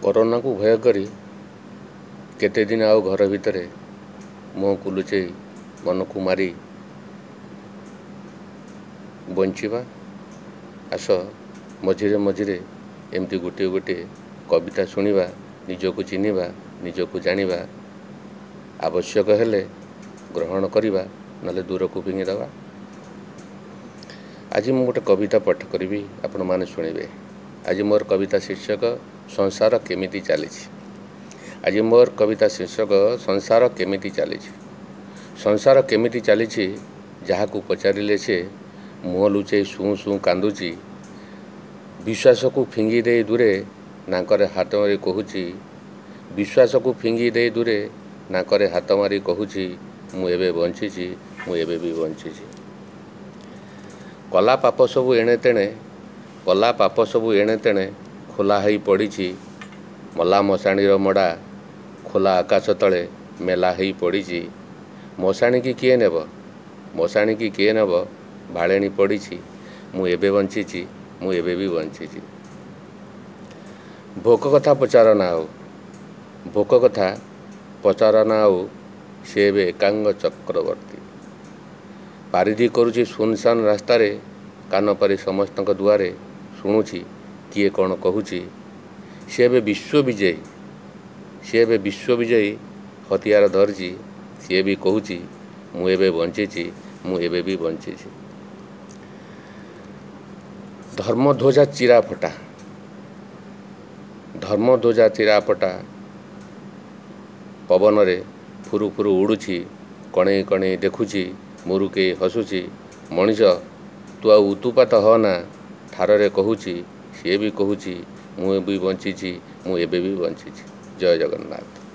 Corona को भय करी केते दिन आओ घर भितरे मुँह को लुचेई मन को मारी बंचिबा। आस मझिरे मझिरे एमती गोटे गोटे कविता शुणिबा, निजको चिन्हिबा, निजको जानिबा, आवश्यक हेले ग्रहण करिबा, नले दूर को फिंगी दबा। आज मु गोटे कविता पाठ करी आपण माने शुणिबे। आज मोर कविता शीर्षक संसार केमिति चलीछि। आज मोर कविता शीर्षक संसार केमिति चलीछि। संसार केमिति चलीछि जहाकू पचारिले से मुँह लुचेई सुँ सुँ कांदुची। विश्वास को फिंगी दे दूरे नाकरे हाथ मारी कहूची। विश्वास को फिंगी दे दूरे नाकरे हाथ मारी कहूची, मु एबे बंचिची, मु एबे भी बंचिची। कला पाप सबू एणे तेणे, कला पाप सबू एणे तेणे खोला होई पड़िछि। मला मशाणीर मड़ा खोला आकाश तले मेला होई पड़िछि। मशाणी की किए नेब, मशाणी की किए नेब, भाळेणी पड़िछि। मु एबे बंचिछि, मु एबे भी बंचिछि। भोक कथा पचार ना हो, भोक कथा पचार ना हो, से एबे एकांग चक्रवर्ती। पारिधि करुछि सुनसान रास्तारे, कान पारि समस्तक दुआरे शुणुछि किए कौन कहूछि। से एबे विश्व विजयी, से एबे विश्व विजयी हथियार धरिछि। सी भी कहूछि मु एबे बंचिछि, मु एबे भी बंचिछि। धर्मध्वजा चिरा फटा, धर्मध्वजा चिरा फटा पवन रे फुरु फुरु उड़ुछि। कणे कणे देखुछि, मुरुके हसुछि। मनीष तू आ उत्पात होना, ठारे कहूछि। सी भी कहूछि मु भी बंचिछि, मु एबे भी बंचिछि। जय जगन्नाथ।